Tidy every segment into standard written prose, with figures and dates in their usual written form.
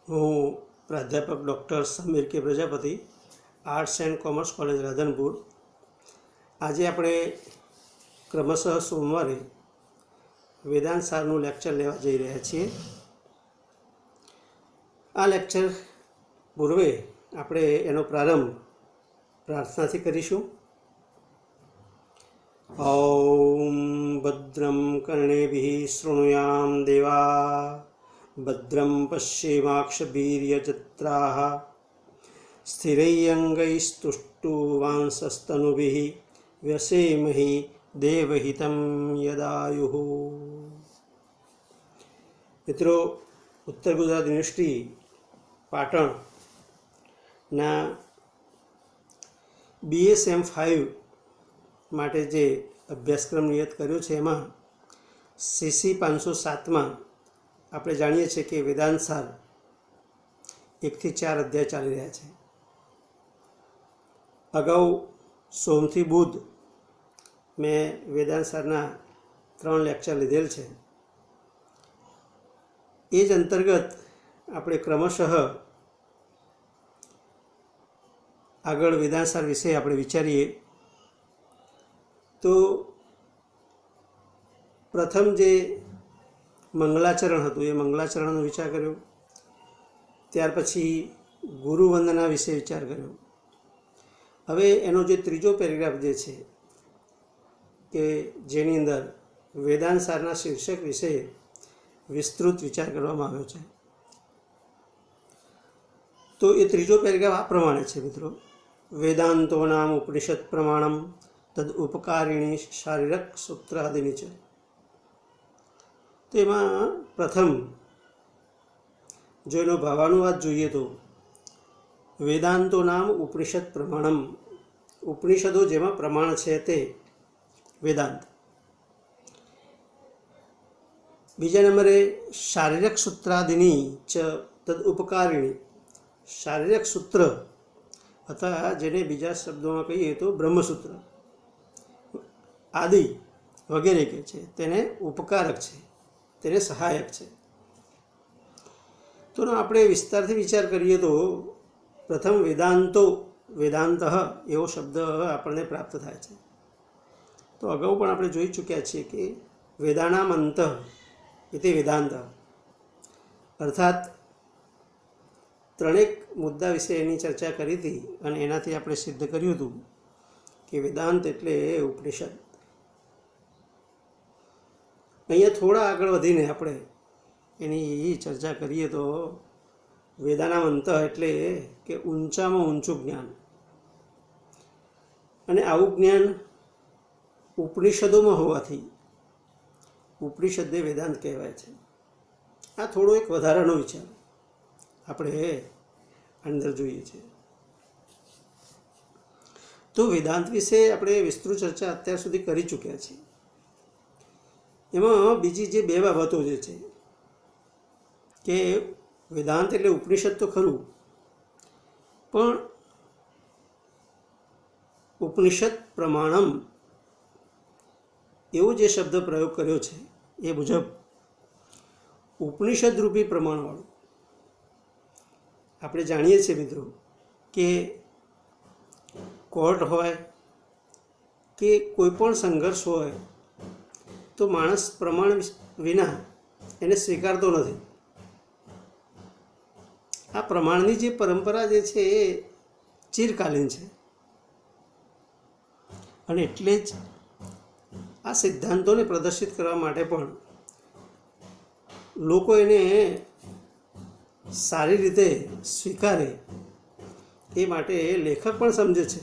હું પ્રાધ્યાપક ડૉક્ટર સમીર કે Prajapati, arts and commerce college Radhanpur. આજે આપણે ક્રમશઃ સોમવારે વેદાંત સારનું લેક્ચર લેવા જઈ રહ્યા છીએ. આ લેક્ચર પૂર્વે આપણે એનો પ્રારંભ પ્રાર્થનાથી કરીશું. ॐ भद्रं कर्णेभिः शृणुयाम देवा, भद्रं पश्येमाक्षवीर्यजत्राः, स्थिरैरङ्गैस्तुष्टुवांसस्तनुभिः व्यसेमहि देवहितं यदायुः. મિત્રો, ઉત્તર ગુજરાત યુનિવર્સિટી પાટણના BSM5 માટે જે અભ્યાસક્રમ નિયત કર્યો છે એમાં CC 507માં આપણે જાણીએ છીએ કે વેદાંત સાર 1 થી 4 અધ્યાય ચાલી રહ્યા છે. અગાઉ સોમથી બુધ મેં વેદાંત સારના 3 લેક્ચર લીધેલ છે. એ જ અંતર્ગત આપણે ક્રમશઃ આગળ વેદાંત સાર વિશે આપણે વિચારીએ. તો પ્રથમ જે મંગલાચરણ હતું એ મંગલાચરણનો વિચાર કર્યો. ત્યાર પછી ગુરુવંદના વિશે વિચાર કર્યો. હવે એનો જે ત્રીજો પેરેગ્રાફ જે છે કે જેની અંદર વેદાંત સારના શીર્ષક વિશે વિસ્તૃત વિચાર કરવામાં આવ્યો છે. તો એ ત્રીજો પેરેગ્રાફ આ પ્રમાણે છે મિત્રો. વેદાંતો નામ ઉપનિષદ પ્રમાણમ તદ ઉપકારિણી શારીરક સૂત્રાદિની છે. તો એમાં પ્રથમ જો એનો ભાવાનુવાદ જોઈએ તો વેદાંતો નામ ઉપનિષદ પ્રમાણમ, ઉપનિષદો જેમાં પ્રમાણ છે તે વેદાંત. બીજા નંબરે શારીરક સૂત્રાદિની ચ તદ ઉપકારિણી, શારીરક સૂત્ર અથવા જેને બીજા શબ્દોમાં કહીએ તો બ્રહ્મસૂત્ર આદિ વગેરે કહે છે તેને ઉપકારક છે, તેને સહાયક છે. તો આપણે વિસ્તારથી વિચાર કરીએ તો પ્રથમ વેદાંતો, વેદાંત એવો શબ્દ આપણને પ્રાપ્ત થાય છે. તો અગાઉ પણ આપણે જોઈ ચૂક્યા છીએ કે વેદાનામ અંત એટલે વેદાંત, અર્થાત ત્રણેક મુદ્દા વિશે એની ચર્ચા કરી હતી અને એનાથી આપણે સિદ્ધ કર્યું હતું કે વેદાંત એટલે ઉપનિષદ. અહીંયા થોડા આગળ વધીને આપણે એની ચર્ચા કરીએ તો વેદાનામ અંત એટલે કે ઊંચામાં ઊંચું જ્ઞાન, અને આવું જ્ઞાન ઉપનિષદોમાં હોવાથી ઉપનિષદને વેદાંત કહેવાય છે. આ થોડો એક વધારાનો વિચાર આપણે અંદર જોઈએ છીએ. તો વેદાંત વિશે આપણે વિસ્તૃત ચર્ચા અત્યાર સુધી કરી ચૂક્યા છીએ. એમાં બીજી જે બે બાબતો જે છે કે વેદાંત એટલે ઉપનિષદ તો ખરું, પણ ઉપનિષદ પ્રમાણમ એવો જે શબ્દ પ્રયોગ કર્યો છે એ મુજબ ઉપનિષદ રૂપી પ્રમાણવાળું. આપણે જાણીએ છીએ મિત્રો કે કોર્ટ હોય કે કોઈ પણ સંઘર્ષ હોય તો માણસ પ્રમાણ વિના એને સ્વીકારતો નથી. આ પ્રમાણની જે પરંપરા જે છે એ ચિરકાલીન છે, અને એટલે જ આ સિદ્ધાંતોને પ્રદર્શિત કરવા માટે પણ લોકો એને સારી રીતે સ્વીકારે એ માટે લેખક પણ સમજે છે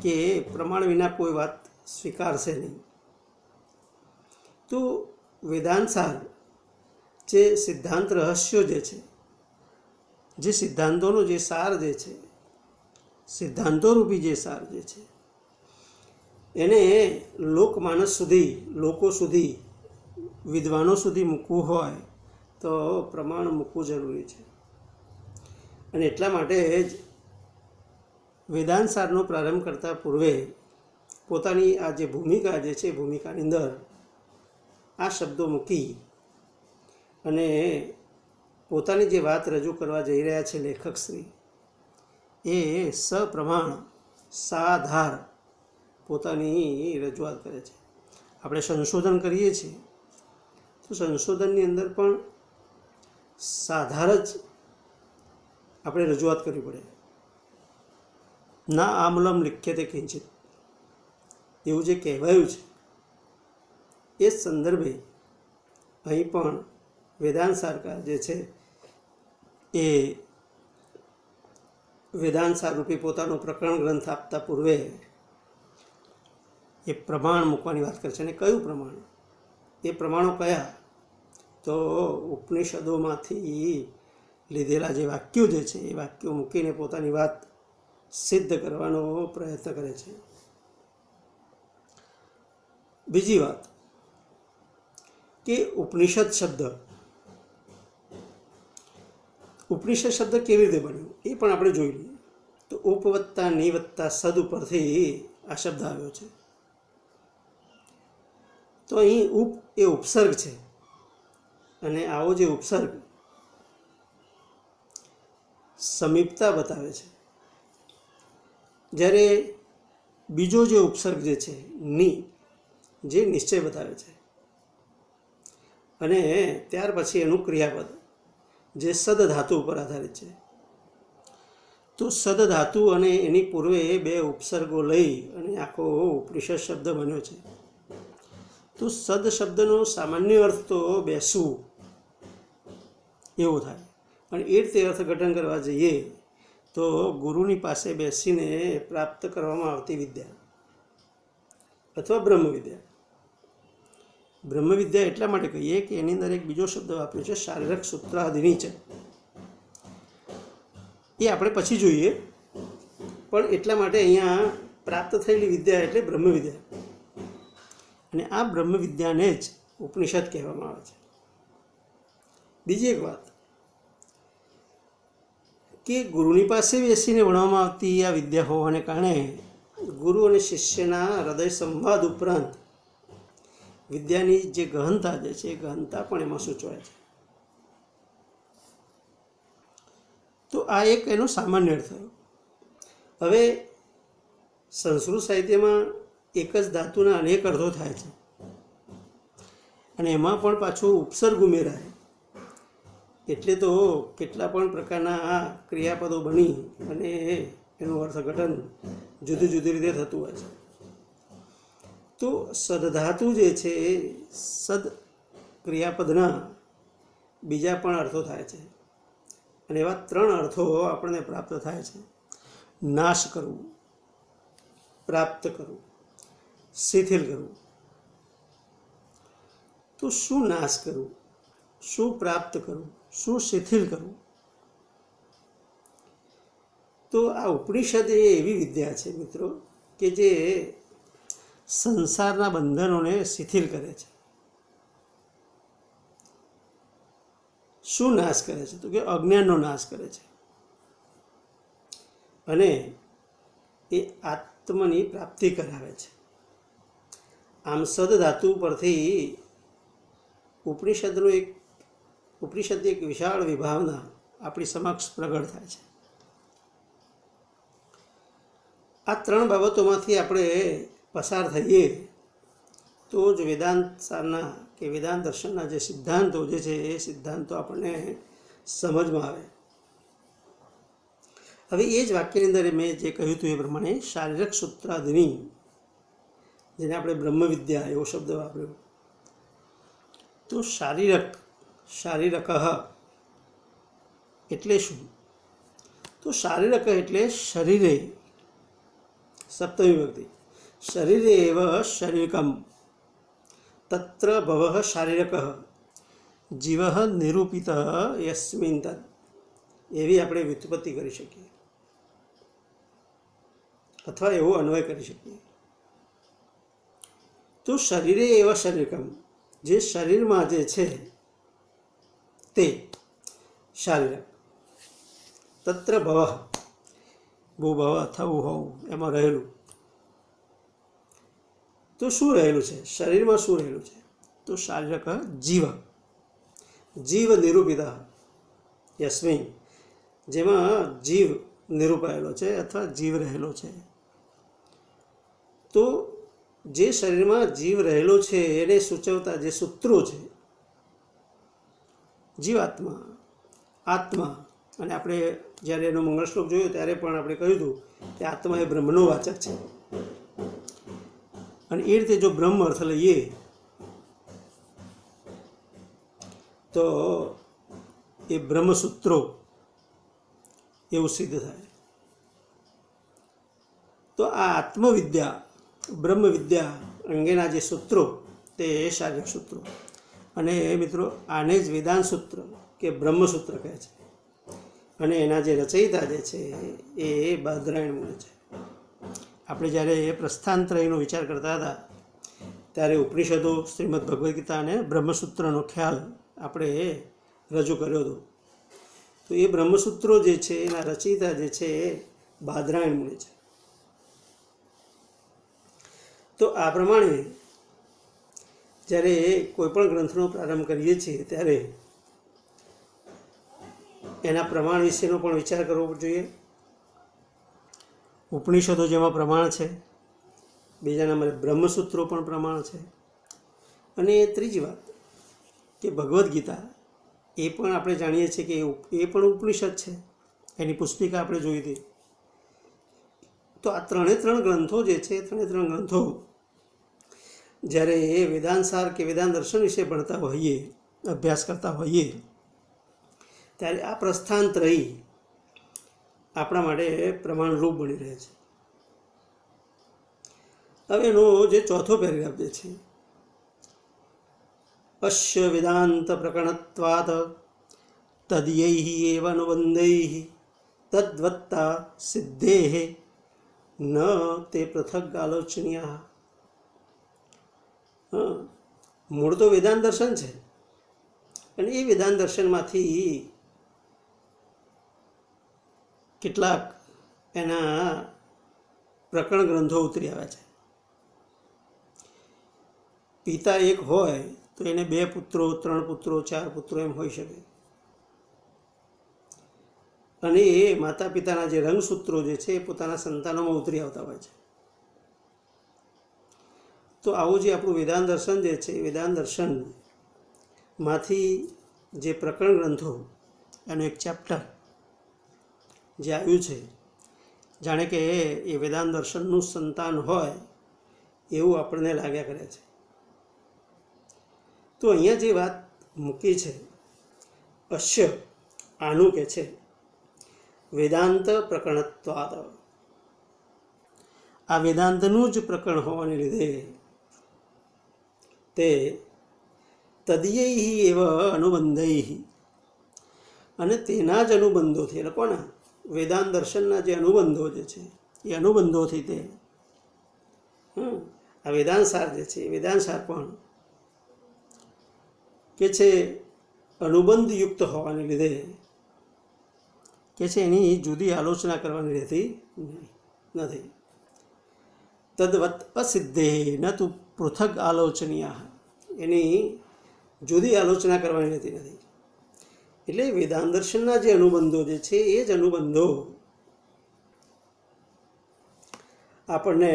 કે પ્રમાણ વિના કોઈ વાત સ્વીકારશે નહીં. તો વેદાંત સાર જે સિદ્ધાંત રહસ્યો જે છે, જે સિદ્ધાંતોનો જે સાર જે છે, સિદ્ધાંતો રૂપી જે સાર જે છે, એને લોકમાનસ સુધી, લોકો સુધી, વિદ્વાનો સુધી મૂકવું હોય તો પ્રમાણ મૂકવું જરૂરી છે. અને એટલા માટે જ વેદાંત સારનો પ્રારંભ કરતાં પૂર્વે પોતાની આ જે ભૂમિકા જે છે, ભૂમિકાની અંદર આ શબ્દો મૂકી અને પોતાની જે વાત રજૂ કરવા જઈ રહ્યા છે લેખકશ્રી, એ સપ્રમાણ સાધાર પોતાની રજૂઆત કરે છે. આપણે સંશોધન કરીએ છીએ તો સંશોધનની અંદર પણ સાધાર જ આપણે રજૂઆત કરવી પડે. ના આમૂલમ લિખ્યતે કિંચિત એવું જે કહેવાયું છે, એ સંદર્ભે અહીં પણ વેદાંત સારકાર જે છે એ વેદાંત સારરૂપી પોતાનો પ્રકરણ ગ્રંથ આપતા પૂર્વે એ પ્રમાણ મૂકવાની વાત કરે છે. અને કયું પ્રમાણ? એ પ્રમાણો કયા? તો ઉપનિષદોમાંથી લીધેલા જે વાક્યો જે છે એ વાક્યો મૂકીને પોતાની વાત સિદ્ધ કરવાનો પ્રયત્ન કરે છે. બીજી વાત કે ઉપનિષદ શબ્દ કેવી રીતે બન્યો એ પણ આપણે જોઈ લઈએ. તો ઉપવત્તા નિવત્તા સદ ઉપરથી આ શબ્દ આવ્યો છે. તો અહીં ઉપ એ ઉપસર્ગ છે, અને આવો જે ઉપસર્ગ સમીપતા બતાવે છે, જ્યારે બીજો જે ઉપસર્ગ જે છે ની, જે નિશ્ચય બતાવે છે, અને ત્યાર પછી એનું ક્રિયાપદ જે સદ ધાતુ ઉપર આધારિત છે. તો સદ ધાતુ અને એની પૂર્વે બે ઉપસર્ગો લઈ અને આખો ઉપનિષદ શબ્દ બન્યો છે. તો સદ શબ્દનો સામાન્ય અર્થ તો બેસવું એવો થાય, અને એ રીતે અર્થઘટન કરવા જઈએ તો ગુરુની પાસે બેસીને પ્રાપ્ત કરવામાં આવતી વિદ્યા અથવા બ્રહ્મવિદ્યા. બ્રહ્મવિદ્યા એટલા માટે કહીએ કે એની અંદર એક બીજો શબ્દ વાપર્યો છે શારીરક સૂત્રાદિની છે. એ આપણે પછી જોઈએ, પણ એટલા માટે અહીંયા પ્રાપ્ત થયેલી વિદ્યા એટલે બ્રહ્મવિદ્યા, અને આ બ્રહ્મવિદ્યાને જ ઉપનિષદ કહેવામાં આવે છે. બીજી એક વાત કે ગુરુની પાસે બેસીને ભણવામાં આવતી આ વિદ્યા હોવાને કારણે ગુરુ અને શિષ્યના હૃદય સંવાદ ઉપરાંત વિદ્યાની જે ગહનતા જે છે એ ગહનતા પણ એમાં સૂચવાય છે. તો આ એક એનો સામાન્ય અર્થ થયો. હવે સંસ્કૃત સાહિત્યમાં એક જ ધાતુના અનેક અર્થો થાય છે, અને એમાં પણ પાછું ઉપસર્ગ ઉમેરાય એટલે તો કેટલા પણ પ્રકારના આ ક્રિયાપદો બની અને એનું અર્થઘટન જુદી જુદી રીતે થતું હોય છે. તો સદધાતુ જે છે એ સદ ક્રિયાપદના બીજા પણ અર્થો થાય છે, અને એવા 3 અર્થો આપણને પ્રાપ્ત થાય છે: નાશ કરવું, પ્રાપ્ત કરવું, શિથિલ કરવું. તો શું નાશ કરવું, શું પ્રાપ્ત કરવું, શું શિથિલ કરવું? તો આ ઉપનિષદ એ એવી વિદ્યા છે મિત્રો કે જે સંસારના બંધનોને શિથિલ કરે છે. શું નાશ કરે છે? તો કે અજ્ઞાનનો નાશ કરે છે, અને એ આત્મની પ્રાપ્તિ કરાવે છે. આમ સદ ધાતુ પરથી ઉપનિષદની એક વિશાળ વિભાવના આપણી સમક્ષ પ્રગટ થાય છે. આ 3 બાબતોમાંથી આપણે પસાર થઈએ તો જ વેદાંત સારના કે વેદાંત દર્શનના જે સિદ્ધાંતો જે છે એ સિદ્ધાંતો આપણને સમજમાં આવે. હવે એ જ વાક્યની અંદર મેં જે કહ્યું હતું એ પ્રમાણે શારીરક સૂત્રાદિની, જેને આપણે બ્રહ્મવિદ્યા એવો શબ્દ વાપર્યો. તો શારીરક એટલે શું? તો શારીરક એટલે શરીરે, સપ્તમી વિભક્તિ, શરીરે એવ શરીરકમ તત્ર ભવ શારીરક જીવ નિરૂપિત યસ્મિન તદ, એવી આપણે વ્યુત્પત્તિ કરી શકીએ અથવા એવો અન્વય કરી શકીએ. તો શરીરે એવ શરીરકમ, જે શરીરમાં જે છે તે શારીરક. તત્ર ભવ, ભવ થવું હોવું એમાં રહેલું. તો શું રહેલું છે શરીરમાં? શું રહેલું છે? તો શારીરક જીવ, જીવ નિરૂપિત, યસ્મિન, જેમાં જીવ નિરૂપાયેલો છે અથવા જીવ રહેલો છે. તો જે શરીરમાં જીવ રહેલો છે એને સૂચવતા જે સૂત્રો છે, જીવાત્મા, આત્મા, અને આપણે જ્યારે એનો મંગળ શ્લોક જોયો ત્યારે પણ આપણે કહ્યું હતું કે આત્મા એ બ્રહ્મનો વાચક છે. અને એ રીતે જો બ્રહ્મ અર્થ લઈએ તો એ બ્રહ્મસૂત્રો એવું સિદ્ધ થાય. તો આ આત્મવિદ્યા, બ્રહ્મવિદ્યા અંગેના જે સૂત્રો તે શારીરિક સૂત્રો, અને મિત્રો આને જ વેદાંત સૂત્ર કે બ્રહ્મસૂત્ર કહે છે. અને એના જે રચયિતા જે છે એ બાદરાયણ મુનિ છે. આપણે જ્યારે એ પ્રસ્થાનત્રયનો વિચાર કરતા હતા ત્યારે ઉપનિષદો, શ્રીમદ ભગવદ્ ગીતા અને બ્રહ્મસૂત્રનો ખ્યાલ આપણે રજૂ કર્યો હતો. તો એ બ્રહ્મસૂત્રો જે છે એના રચયિતા જે છે એ બાદરાયણ મુનિ છે. તો આ પ્રમાણે જ્યારે કોઈ પણ ગ્રંથનો પ્રારંભ કરીએ છીએ ત્યારે એના પ્રમાણ વિશેનો પણ વિચાર કરવો જોઈએ. ઉપનિષદો જેમાં પ્રમાણ છે, બીજા નંબરે બ્રહ્મસૂત્રો પણ પ્રમાણ છે. અને ત્રીજી વાત કે ભગવદ્ ગીતા એ પણ આપણે જાણીએ છીએ કે એ પણ ઉપનિષદ છે, એની પુસ્તિકા આપણે જોઈ હતી. તો આ ત્રણ ગ્રંથો જે છે, ત્રણ ગ્રંથો જ્યારે એ વેદાંતસાર કે વેદાંત દર્શન વિશે ભણતા હોઈએ, અભ્યાસ કરતા હોઈએ, ત્યારે આ પ્રસ્થાનત્રયી આપણા માટે પ્રમાણરૂપ બની રહે છે. હવે એનો જે ચોથો પેરેગ્રાફ જે છે, અશ્ય વેદાંત પ્રકરણત્વાત તદયૈ એવ અનુબંધૈ તદ્વત્તા સિદ્ધેઃ ન તે પૃથક આલોચનીય. મૂળ તો વેદાંત દર્શન છે, અને એ વેદાંત દર્શનમાંથી કેટલાક એના પ્રકરણ ગ્રંથો ઉતરી આવ્યા છે. પિતા એક હોય તો એને 2 પુત્રો, 3 પુત્રો, 4 પુત્રો એમ હોઈ શકે. અને એ માતા પિતાના જે રંગસૂત્રો જે છે એ પોતાના સંતાનોમાં ઉતરી આવતા હોય છે. તો આવું જે આપણું વેદાંત દર્શન જે છે, વેદાંત દર્શનમાંથી જે પ્રકરણ ગ્રંથો, એનું એક ચેપ્ટર જે આવ્યું છે, જાણે કે એ વેદાંત દર્શનનું સંતાન હોય એવું આપણને લાગ્યા કરે છે. તો અહીંયા જે વાત મૂકી છે, અશ્ય આનું કે છે વેદાંત પ્રકરણત્વાદ, આ વેદાંતનું જ પ્રકરણ હોવાને લીધે તે તદયૈ એવ અનુબંધૈ, અને તેના જ અનુબંધોથી, એટલે કોના? વેદાંત દર્શનના જે અનુબંધો જે છે એ અનુબંધોથી તે આ વેદાંત સાર જે છે, એ વેદાંત સાર પણ કે છે અનુબંધયુક્ત હોવાને લીધે કે છે એની જુદી આલોચના કરવાની રહેતી નથી. તદ્વત અસિદ્ધે ન તુ પૃથક આલોચનીય, એની જુદી આલોચના કરવાની રહેતી નથી. એટલે વેદાંત દર્શનના જે અનુબંધો જે છે એ જ અનુબંધો આપણને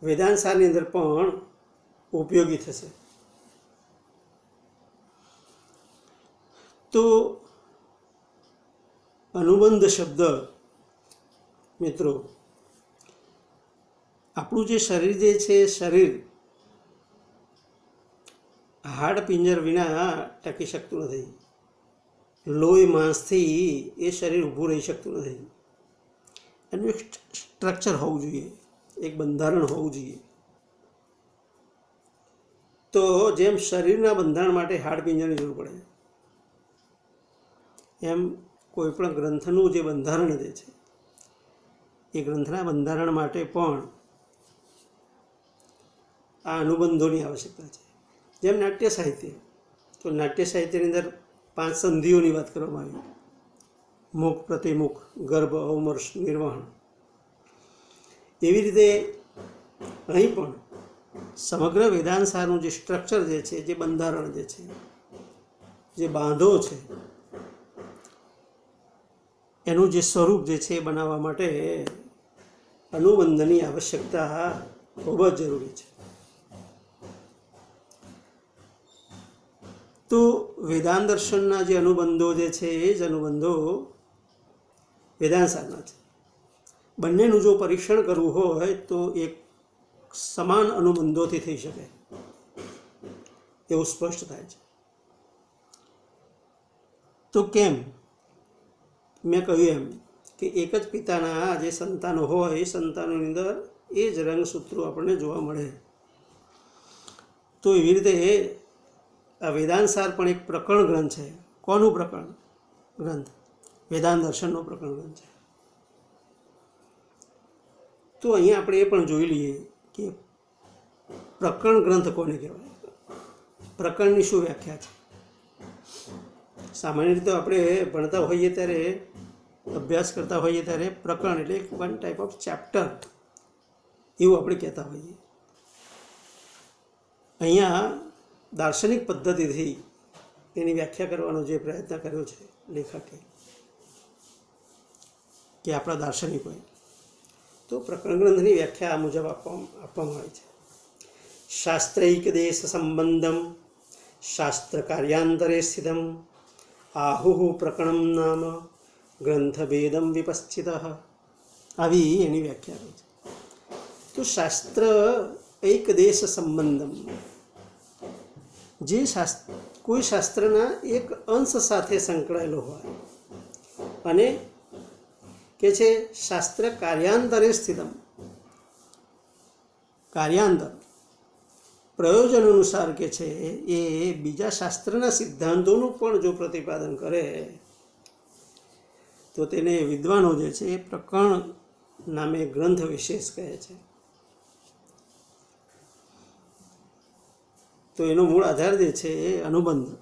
વેદાંત સારની અંદર પણ ઉપયોગી થશે. તો અનુબંધ શબ્દ મિત્રો, આપણું જે શરીર જે છે, શરીર હાડ પિંજર વિના ટકી શકતું નથી. લોહી માંસથી એ શરીર ઊભું રહી શકતું નથી. એનું એક સ્ટ્રક્ચર હોવું જોઈએ, એક બંધારણ હોવું જોઈએ. તો જેમ શરીરના બંધારણ માટે હાડ પિંજરની જરૂર પડે, એમ કોઈ પણ ગ્રંથનું જે બંધારણ જે છે એ ગ્રંથના બંધારણ માટે પણ આ અનુબંધોની આવશ્યકતા છે. જેમ નાટ્ય સાહિત્ય, તો નાટ્ય સાહિત્યની અંદર 5 સંધિઓની વાત કરવામાં આવી: મુખ, પ્રતિમુખ, ગર્ભ, અવમર્શ, નિર્વહન. એવી રીતે અહીં પણ સમગ્ર વેદાંત સારનું જે સ્ટ્રક્ચર જે છે, જે બંધારણ જે છે, જે બાંધો છે, એનું જે સ્વરૂપ જે છે એ બનાવવા માટે અનુબંધની આવશ્યકતા ખૂબ જ જરૂરી છે. તો વેદાંત દર્શનના જે અનુબંધો જે છે એ જ અનુબંધો વેદાંત સારના છે. બંનેનું જો પરીક્ષણ કરવું હોય તો એક સમાન અનુબંધોથી થઈ શકે એવું સ્પષ્ટ થાય છે. તો કેમ? મેં કહ્યું એમ કે એક જ પિતાના જે સંતાનો હોય એ સંતાનોની અંદર એ જ રંગસૂત્રો આપણને જોવા મળે. તો એવી રીતે આ વેદાંત સાર પણ એક પ્રકરણ ગ્રંથ છે. કોનું પ્રકરણ ગ્રંથ? વેદાંત દર્શનનો પ્રકરણ ગ્રંથ છે. તો અહીંયા આપણે એ પણ જોઈ લઈએ કે પ્રકરણ ગ્રંથ કોને કહેવાય, પ્રકરણની શું વ્યાખ્યા છે. સામાન્ય રીતે આપણે ભણતા હોઈએ ત્યારે, અભ્યાસ કરતા હોઈએ ત્યારે પ્રકરણ એટલે વન ટાઈપ ઓફ ચેપ્ટર એવું આપણે કહેતા હોઈએ. અહીંયા દાર્શનિક પદ્ધતિથી એની વ્યાખ્યા કરવાનો જે પ્રયત્ન કર્યો છે લેખકે કે આપણા દાર્શનિકોએ, તો પ્રકરણ ગ્રંથની વ્યાખ્યા આ મુજબ આપવામાં આવી છે. શાસ્ત્રૈક દેશ સંબંધમ શાસ્ત્ર કાર્યાંતરે સ્થિતમ આહુ પ્રકરણમ નામ ગ્રંથભેદમ વિપશ્ચિત. આવી એની વ્યાખ્યા કરી છે. તો શાસ્ત્ર એક દેશ સંબંધમ, જે કોઈ શાસ્ત્રના એક અંશ સાથે સંકળાયેલો હોય અને કે છે શાસ્ત્ર કાર્યાંતરે સ્થિતમ, કાર્યાંતર પ્રયોજન અનુસાર કે છે એ બીજા શાસ્ત્રના સિદ્ધાંતોનું પણ જો પ્રતિપાદન કરે તો તેને વિદ્વાનો જે છે એ પ્રકરણ નામે ગ્રંથ વિશેષ કહે છે. તો એનો મૂળ આધાર જે છે એ અનુબંધ,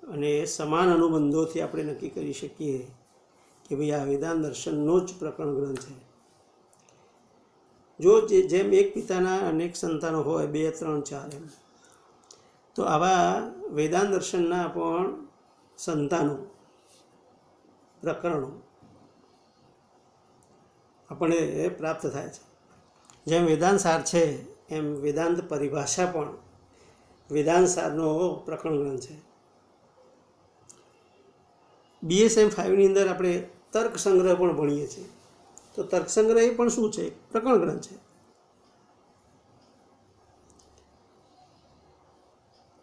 અને સમાન અનુબંધોથી આપણે નક્કી કરી શકીએ કે ભાઈ આ વેદાંત દર્શનનો જ પ્રકરણ ગ્રંથ છે. જો જેમ એક પિતાના અનેક સંતાનો હોય, 2, 3, 4 એમ, તો આવા વેદાંત દર્શનના પણ સંતાનો, પ્રકરણો આપણને પ્રાપ્ત થાય છે. જેમ વેદાંત સાર છે એમ વેદાંત પરિભાષા પણ વેદાંત સારનો પ્રકરણ ગ્રંથ છે. BSM 5ની અંદર આપણે તર્ક સંગ્રહ પણ ભણીએ છીએ. તો તર્ક સંગ્રહ એ પણ શું છે? પ્રકરણ ગ્રંથ છે.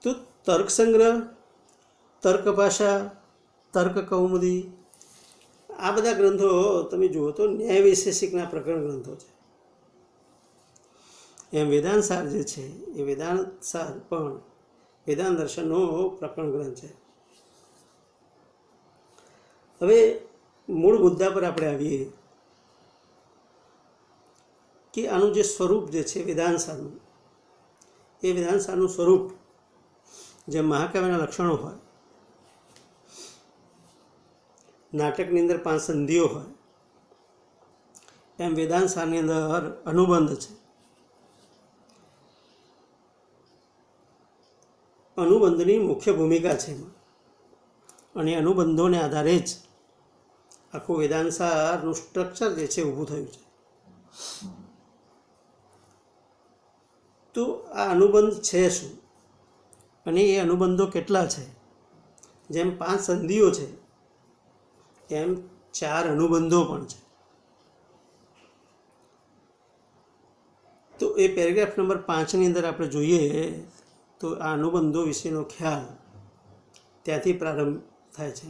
તો તર્ક સંગ્રહ, તર્ક ભાષા, તર્ક કૌમુદી, આ બધા ગ્રંથો તમે જુઓ તો ન્યાય વૈશેષિકના પ્રકરણ ગ્રંથો છે. એમ વેદાંત સાર જે છે એ વેદાંત સાર પણ વેદાંત દર્શનનો પ્રકરણ ગ્રંથ છે. હવે મૂળ મુદ્દા પર આપણે આવીએ કે આનું જે સ્વરૂપ જે છે વેદાંત સારનું, એ વેદાંત સારનું સ્વરૂપ જે મહાકાવ્યના લક્ષણો હોય, નાટકની અંદર 5 સંધિઓ હોય, એમ વેદાંત સારની અંદર અનુબંધ છે. અનુબંધની મુખ્ય ભૂમિકા છે એમાં, અને અનુબંધોને આધારે જ આખું વેદાંત સારનું સ્ટ્રક્ચર જે છે ઊભું થયું છે. તો આ અનુબંધ છે શું, અને એ અનુબંધો કેટલા છે? જેમ 5 સંધિઓ છે એમ 4 અનુબંધો પણ છે. તો એ પેરેગ્રાફ નંબર 5ની અંદર આપણે જોઈએ તો આ અનુબંધો વિશેનો ખ્યાલ ત્યાંથી પ્રારંભ થાય છે.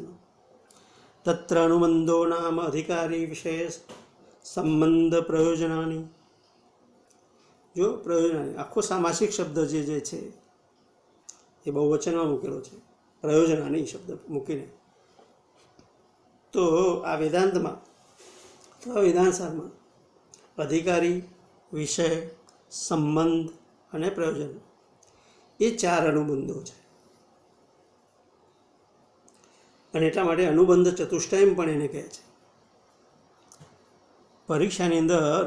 તત્ર અનુબંધો નામ અધિકારી વિશેષ સંબંધ પ્રયોજનાની. જો પ્રયોજનાની આખો સામાસિક શબ્દ જે છે એ બહુવચનમાં મૂકેલો છે, પ્રયોજનાની શબ્દ મૂકીને. તો આ વેદાંતમાં, તો આ વેદાંત સારમાં અધિકારી, વિષય, સંબંધ અને પ્રયોજન, એ 4 અનુબંધો છે. અને એટલા માટે અનુબંધ ચતુષ્ટયમ પણ એને કહે છે. પરીક્ષાની અંદર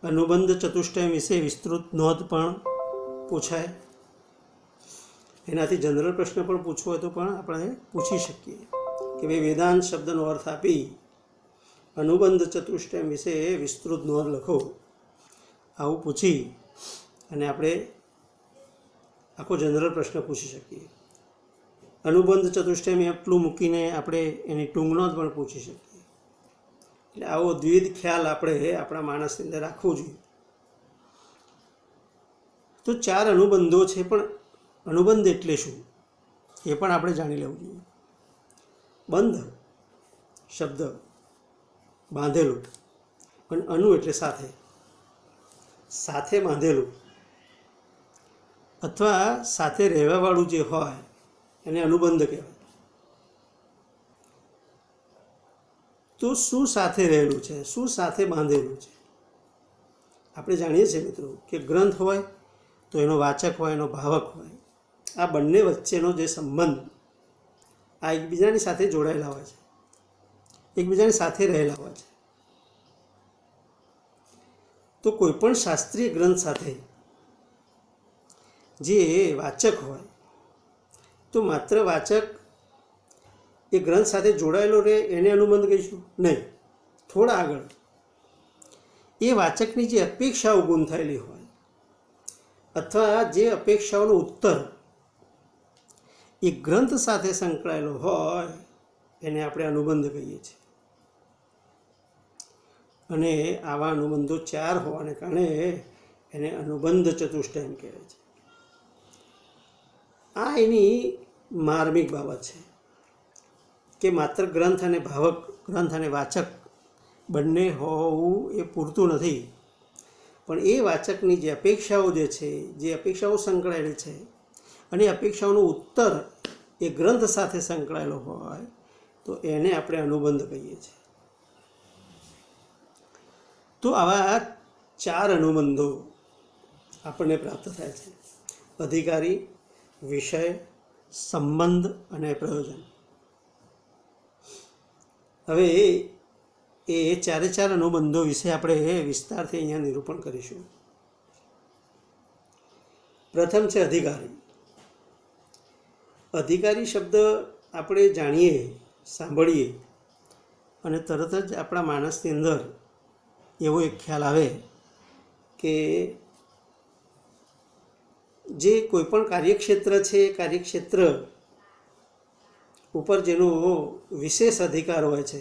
અનુબંધ ચતુષ્ટયમ વિશે વિસ્તૃત નોંધ પણ પૂછાય. એનાથી જનરલ પ્રશ્ન પણ પૂછવો હોય તો પણ આપણે પૂછી શકીએ. ભાઈ વેદાંત શબ્દનો અર્થ આપી અનુબંધ ચતુષ્ટયમ વિશે વિસ્તૃત નોંધ લખો, આવું પૂછી અને આપણે આખો જનરલ પ્રશ્ન પૂછી શકીએ. અનુબંધ ચતુષ્ટયમ એટલું મૂકીને આપણે એની ટૂંકનો પણ પૂછી શકીએ. એટલે આવો દ્વિધ ખ્યાલ આપણે આપણા માણસની અંદર રાખવો જોઈએ. તો 4 અનુબંધો છે, પણ અનુબંધ એટલે શું એ પણ આપણે જાણી લેવું જોઈએ. બંધ શબ્દ બાંધેલું, અને અનુ એટલે સાથે, સાથે બાંધેલું અથવા સાથે રહેવાવાળું જે હોય એને અનુબંધ કહેવાય. તો શું સાથે રહેલું છે, શું સાથે બાંધેલું છે? આપણે જાણીએ છીએ મિત્રો કે ગ્રંથ હોય તો એનો વાચક હોય, એનો ભાવક હોય. આ બંને વચ્ચેનો જે સંબંધ આ એકબીજાની સાથે જોડાયેલા હોય છે, એકબીજાની સાથે રહેલા હોય છે. તો કોઈપણ શાસ્ત્રીય ગ્રંથ સાથે જે વાચક હોય તો માત્ર વાચક એ ગ્રંથ સાથે જોડાયેલો રહે એને અનુબંધ કહીશું નહીં. થોડા આગળ એ વાચકની જે અપેક્ષાઓ ગુમ થયેલી હોય અથવા જે અપેક્ષાઓનો ઉત્તર એ ગ્રંથ સાથે સંકળાયેલો હોય એને આપણે અનુબંધ કહીએ છીએ. અને આવા અનુબંધો 4 હોવાને કારણે એને અનુબંધ ચતુષ્ટયમ કહેવાય છે. આ એની માર્મિક બાબત છે કે માત્ર ગ્રંથ અને ભાવક, ગ્રંથ અને વાચક બંને હોવું એ પૂરતું નથી, પણ એ વાચકની જે અપેક્ષાઓ જે છે, જે અપેક્ષાઓ સંકળાયેલી છે અને અપેક્ષાઓનો ઉત્તર એ ગ્રંથ સાથે સંકળાયેલો હોય તો એને આપણે અનુબંધ કહીએ છીએ. તો આવા 4 અનુબંધો આપણને પ્રાપ્ત થાય છે: અધિકારી, વિષય, સંબંધ અને પ્રયોજન. હવે એ 4 અનુબંધો વિશે આપણે વિસ્તારથી અહીંયા નિરૂપણ કરીશું. પ્રથમ છે અધિકારી. અધિકારી શબ્દ આપણે જાણીએ, સાંભળીએ અને તરત જ આપણા માણસની અંદર એવો એક ખ્યાલ આવે કે જે કોઈપણ કાર્યક્ષેત્ર છે, કાર્યક્ષેત્ર ઉપર જેનો વિશેષ અધિકાર હોય છે,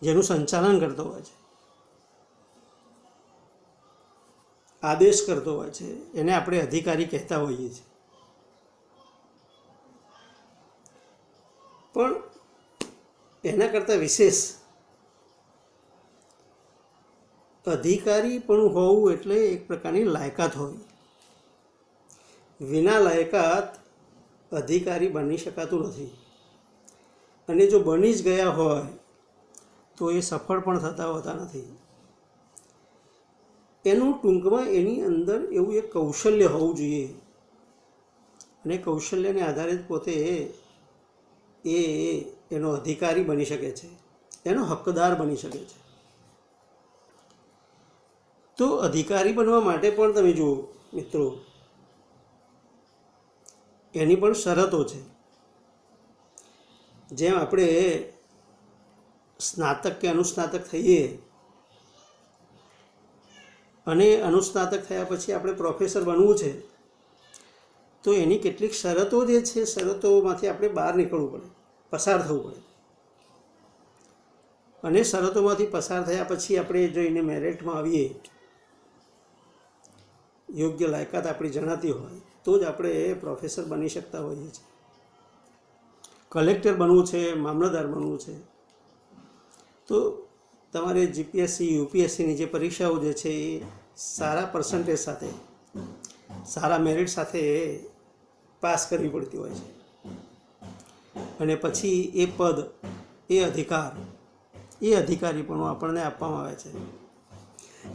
જેનું સંચાલન કરતો હોય છે, આદેશ કરતો હોય છે, એને આપણે અધિકારી કહેતા હોઈએ છીએ. પણ એના કરતાં વિશેષ અધિકારી પણ હોવું એટલે એક પ્રકારની લાયકાત હોવી. વિના લાયકાત અધિકારી બની શકાતું નથી, અને જો બની જ ગયા હોય તો એ સફળ પણ થતા હોતા નથી. એનું ટૂંકમાં એની અંદર એવું એક કૌશલ્ય હોવું જોઈએ, અને કૌશલ્યને આધારે જ પોતે એનો અધિકારી બની શકે છે, એનો હકદાર બની શકે છે. તો અધિકારી બનવા માટે પણ તમે જુઓ મિત્રો, એની પણ શરતો છે. જેમ આપણે સ્નાતક કે અનુસ્નાતક થઈએ અને અનુસ્નાતક થયા પછી આપણે પ્રોફેસર બનવું છે, તો એની કેટલીક શરતો જે છે, શરતોમાંથી આપણે બહાર નીકળવું પડે, પસાર થવું પડે. અને શરતોમાંથી પસાર થયા પછી આપણે જો એને મેરિટમાં આવીએ, યોગ્ય લાયકાત આપણી જણાતી હોય તો જ આપણે પ્રોફેસર બની શકતા હોઈએ છીએ. કલેક્ટર બનવું છે, મામલતદાર બનવું છે, તો તમારે જીપીએસસી, યુપીએસસીની જે પરીક્ષાઓ જે છે એ સારા પર્સન્ટેજ સાથે, સારા મેરિટ સાથે પાસ કરવી પડતી હોય છે. અને પછી એ પદ, એ અધિકાર, એ અધિકારીપણું આપણને આપવામાં આવે છે.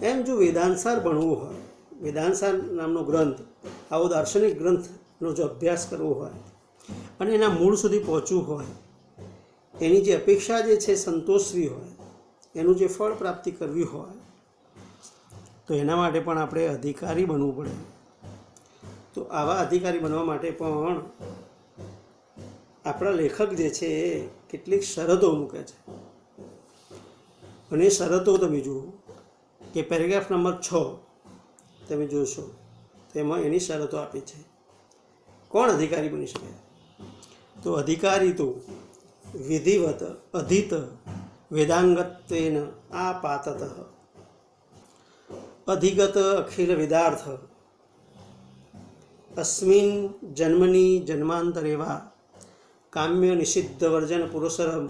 એમ જો વેદાંતસાર ભણવું હોય, વેદાંતસાર નામનો ગ્રંથ, આવો દાર્શનિક ગ્રંથનો જો અભ્યાસ કરવો હોય અને એના મૂળ સુધી પહોંચવું હોય, એની જે અપેક્ષા જે છે સંતોષવી હોય, એનું જે ફળ પ્રાપ્તિ કરવી હોય, તો એના માટે પણ આપણે અધિકારી બનવું પડે. તો આવા અધિકારી બનવા માટે પણ આપણા લેખક જે છે એ કેટલીક શરતો મૂકે છે, અને એ શરતો તમે જુઓ કે પેરેગ્રાફ નંબર 6 તમે જોશો તો એમાં એની શરતો આપી છે. કોણ અધિકારી બની શકે? તો અધિકારી તો વિધિવત અધિત વેદાંગત્વેન આપાતત અધિગત અખિલ વેદાર્થ અસ્મિન જન્મની જન્માંતરે વા કામ્ય નિષિદ્ધ વર્જન પુરુષરમ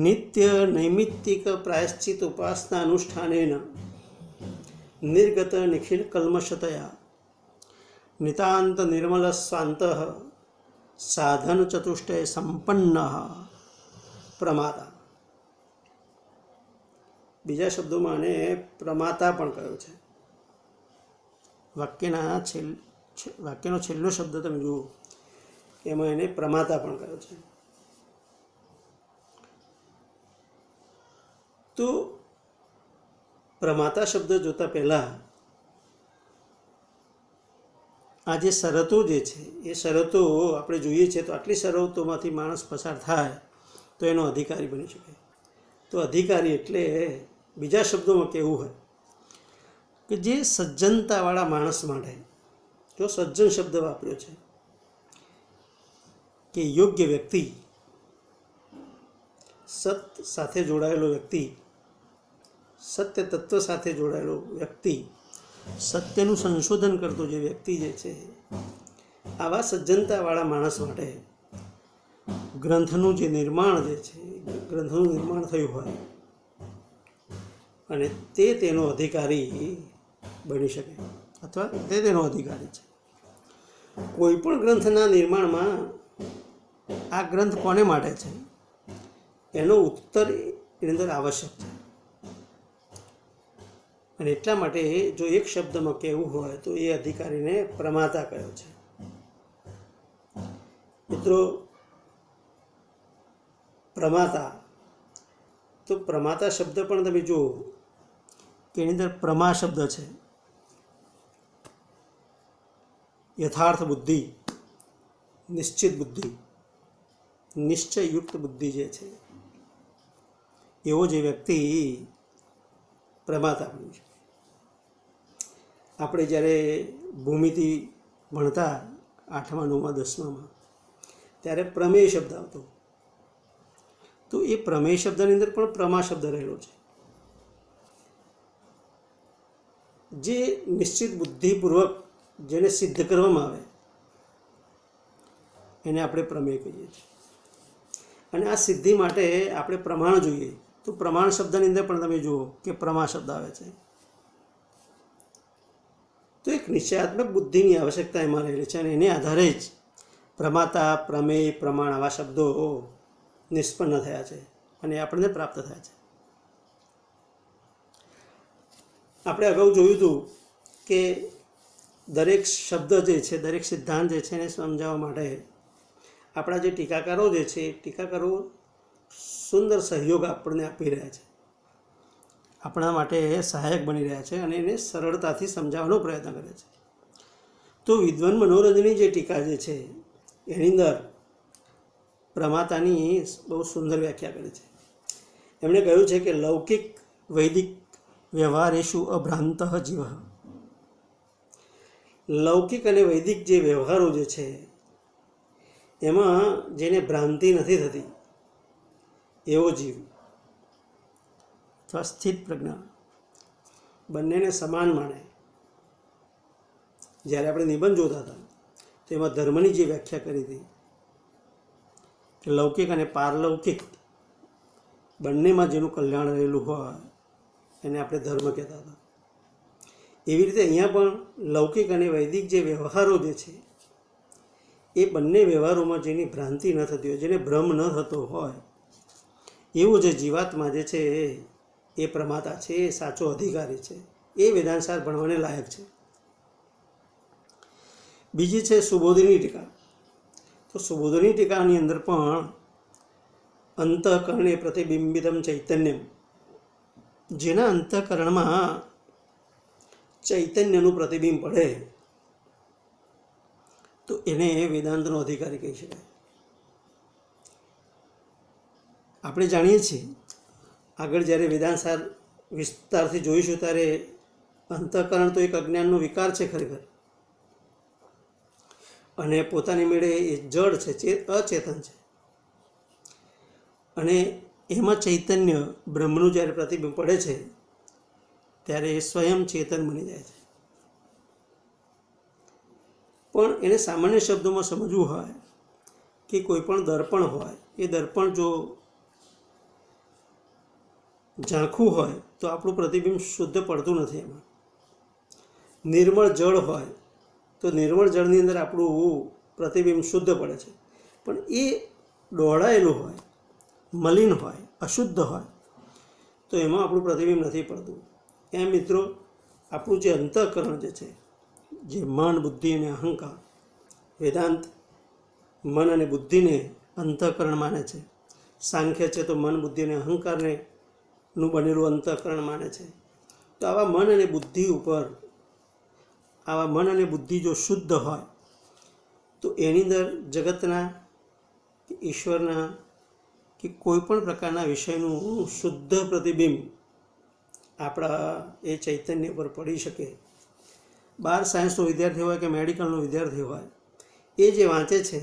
નિત્ય નૈમિત્તિક પ્રાયશ્ચિત ઉપાસના અનુષ્ઠાનેન નિર્ગત નિખિલ કલ્મષતયા નિતાંત નિર્મલ સ્વાંત સાધન ચતુષ્ટય સંપન્ન પ્રમાતા. બીજા શબ્દોમાં આને પ્રમાતા પણ કહ્યો છે. વાક્યનો છેલ્લો શબ્દ તમે જુઓ એમાં એને પ્રમાતા પણ કહ્યો છે. તો પ્રમાતા શબ્દ જોતા પહેલાં આ જે શરતો જે છે એ શરતો આપણે જોઈએ છીએ તો આટલી શરતોમાંથી માણસ પસાર થાય તો એનો અધિકારી બની શકે. તો અધિકારી એટલે બીજા શબ્દોમાં કહેવું હોય કે જે સજ્જનતાવાળા માણસ માટે, જો સજ્જન શબ્દ વાપર્યો છે કે યોગ્ય વ્યક્તિ, સત સાથે જોડાયેલો વ્યક્તિ, સત્ય તત્વ સાથે જોડાયેલો વ્યક્તિ, સત્યનું સંશોધન કરતો જે વ્યક્તિ જે છે, આવા સજ્જનતાવાળા માણસ માટે ગ્રંથનું જે નિર્માણ જે છે, ગ્રંથનું નિર્માણ થયું હોય અને તે તેનો અધિકારી બની શકે અથવા તે તેનો અધિકારી છે. કોઈ પણ ગ્રંથના નિર્માણમાં આ ગ્રંથ કોને માટે છે એનો ઉત્તર એની અંદર આવશ્યક છે. અને એટલા માટે જો એક શબ્દમાં કહેવું હોય તો એ અધિકારીને પ્રમાતા કહ્યો છે. મિત્રો, પ્રમાતા, તો પ્રમાતા શબ્દ પણ તમે જુઓ કે એની અંદર પ્રમા શબ્દ છે, યથાર્થ બુદ્ધિ, નિશ્ચિત બુદ્ધિ, નિશ્ચયયુક્ત બુદ્ધિ જે છે એવો જે વ્યક્તિ પ્રમાતા બન્યું છે. આપણે જ્યારે ભૂમિતિ ભણતા 8મા 9મા 10મામાં ત્યારે પ્રમેય શબ્દ આવતો, તો એ પ્રમેય શબ્દની અંદર પણ પ્રમા શબ્દ રહેલો છે. જે નિશ્ચિત બુદ્ધિપૂર્વક જેને સિદ્ધ કરવામાં આવે એને આપણે પ્રમેય કહીએ છીએ. અને આ સિદ્ધિ માટે આપણે પ્રમાણ જોઈએ, તો પ્રમાણ શબ્દની અંદર પણ તમે જુઓ કે પ્રમા શબ્દ આવે છે. તો એક નિશ્ચયાત્મક બુદ્ધિની આવશ્યકતા એમાં રહેલી છે અને એને આધારે જ પ્રમાતા, પ્રમેય, પ્રમાણ આવા શબ્દો નિષ્પન્ન થયા છે અને આપણને પ્રાપ્ત થયા છે. આપણે અગાઉ જોયું હતું કે દરેક શબ્દ જે છે, દરેક સિદ્ધાંત જે છે એને સમજાવવા માટે આપણા જે ટીકાકારો જે છે એ ટીકાકારો સુંદર સહયોગ આપણને આપી રહ્યા છે, આપણા માટે સહાયક બની રહ્યા છે અને એને સરળતાથી સમજાવવાનો પ્રયત્ન કરે છે. તો વિદ્વાન મનોરંજનની જે ટીકા જે છે એની અંદર પ્રમાતાની બહુ સુંદર વ્યાખ્યા કરી છે. એમણે કહ્યું છે કે લૌકિક વૈદિક વ્યવહારેષુ અભ્રાંત જીવ, લૌકિક અને વૈદિક જે વ્યવહારો જે છે એમાં જેને ભ્રાંતિ નથી થતી એવો જીવ અથવા સ્થિત પ્રજ્ઞા બંનેને સમાન માને. જ્યારે આપણે નિબંધ જોતા હતા તો એમાં ધર્મની જે વ્યાખ્યા કરી હતી કે લૌકિક અને પારલૌકિક બંનેમાં જેનું કલ્યાણ રહેલું હોય એને આપણે ધર્મ કહેતા હતા. એવી રીતે અહીંયા પણ લૌકિક અને વૈદિક જે વ્યવહારો જે છે એ બંને વ્યવહારોમાં જેની ભ્રાંતિ ન થતી હોય, જેને ભ્રમ ન થતો હોય એવો જે જીવાત્મા જે છે એ પ્રમાતા છે, એ સાચો અધિકારી છે, એ વેદાંતસાર ભણવાને લાયક છે. બીજી છે સુબોધની ટીકા. તો સુબોધની ટીકાની અંદર પણ અંતઃકરણે પ્રતિબિંબિતમ ચૈતન્યમ, જેના અંતઃકરણમાં ચૈતન્યનું પ્રતિબિંબ પડે તો એને વેદાંતનો અધિકારી કહી શકાય. આપણે જાણીએ છીએ, આગળ જ્યારે વેદાંતસાર વિસ્તારથી જોઈશું ત્યારે અંતઃકરણ તો એક અજ્ઞાનનો વિકાર છે ખરેખર, અને પોતાની મેળે એ જડ છે, અચેતન છે, અને એમાં ચૈતન્ય બ્રહ્મનું જ્યારે પ્રતિબિંબ પડે છે ત્યારે એ સ્વયં ચેતન બની જાય છે. પણ એને સામાન્ય શબ્દોમાં સમજવું હોય કે કોઈ પણ દર્પણ હોય, એ દર્પણ જો ઝાંખું હોય તો આપણું પ્રતિબિંબ શુદ્ધ પડતું નથી. એમાં નિર્મળ જળ હોય તો નિર્મળ જળની અંદર આપણું પ્રતિબિંબ શુદ્ધ પડે છે, પણ એ દોડાયેલું હોય, મલિન હોય, અશુદ્ધ હોય તો એમાં આપણું પ્રતિબિંબ નથી પડતું. એમ મિત્રો, આપણું જે અંતઃકરણ જે છે, જે મન, બુદ્ધિ અને અહંકાર, વેદાંત મન અને બુદ્ધિને અંતઃકરણ માને છે. સાંખ્ય છે તો મન, બુદ્ધિ અને અહંકારને નું બનેલું અંતઃકરણ માને છે. તો આવા મન અને બુદ્ધિ ઉપર, આવા મન અને બુદ્ધિ જો શુદ્ધ હોય તો એની અંદર જગતના કે ઈશ્વરના કે કોઈ પણ પ્રકારના વિષયનું શુદ્ધ પ્રતિબિંબ આપણા એ ચૈતન્ય પર પડી શકે. બહાર સાયન્સનો વિદ્યાર્થી હોય કે મેડિકલનો વિદ્યાર્થી હોય, એ જે વાંચે છે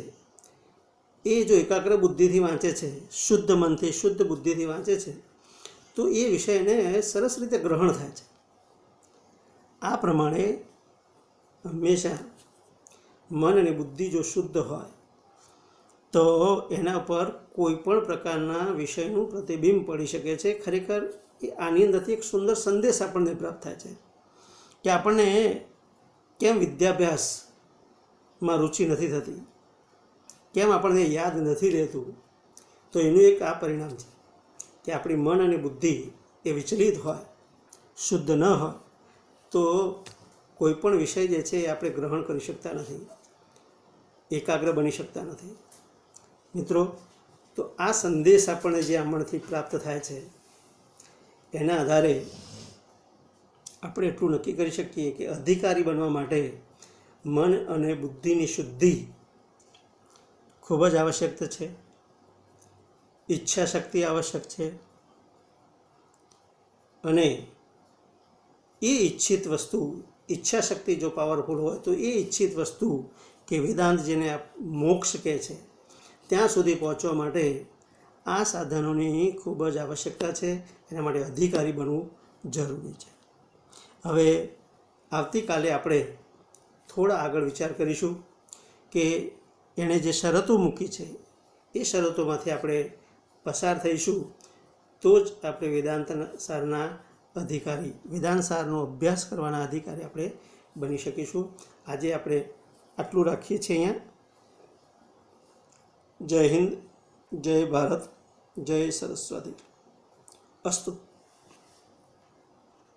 એ જો એકાગ્ર બુદ્ધિથી વાંચે છે, શુદ્ધ મનથી, શુદ્ધ બુદ્ધિથી વાંચે છે, તો એ વિષયને સરસ રીતે ગ્રહણ થાય છે. આ પ્રમાણે હંમેશા મન અને બુદ્ધિ જો શુદ્ધ હોય તો એના પર કોઈ પણ પ્રકારના વિષયનું પ્રતિબિંબ પડી શકે છે. ખરેખર એ આની અંદરથી એક સુંદર સંદેશ આપણને પ્રાપ્ત થાય છે કે આપણને કેમ વિદ્યાભ્યાસમાં રુચિ નથી થતી, કેમ આપણને યાદ નથી રહેતું. તો એનું એક આ પરિણામ છે કે આપણી મન અને બુદ્ધિ એ વિચલિત હોય, શુદ્ધ ન હોય તો કોઈ પણ વિષય જે છે એ આપણે ગ્રહણ કરી શકતા નથી, એકાગ્ર બની શકતા નથી. મિત્રો, તો આ સંદેશ આપણને જે આમણથી પ્રાપ્ત થાય છે એના આધારે આપણે એટલું નક્કી કરી શકીએ કે અધિકારી બનવા માટે મન અને બુદ્ધિની શુદ્ધિ ખૂબ જ આવશ્યક છે. ઈચ્છા શક્તિ આવશ્યક છે, અને એ ઈચ્છિત વસ્તુ, ઈચ્છા શક્તિ જો પાવરફુલ હોય તો એ ઈચ્છિત વસ્તુ કે વેદાંત જેને મોક્ષ કહે છે ત્યાં સુધી પહોંચવા માટે આ સાધનોની ખૂબ જ આવશ્યકતા છે. એના માટે અધિકારી બનવું જરૂરી છે. હવે આવતીકાલે આપણે થોડા આગળ વિચાર કરીશું કે એણે જે શરતો મૂકી છે એ શરતોમાંથી આપણે પસાર થઈશું તો જ આપણે વેદાંત સારના અધિકારી, વેદાંત સારનો અભ્યાસ કરવાના અધિકારી આપણે બની શકીશું. આજે આપણે આટલું રાખીએ છીએ અહીંયા. જય હિન્દ, જય ભારત, જય સરસ્વતી. અસ્તુ.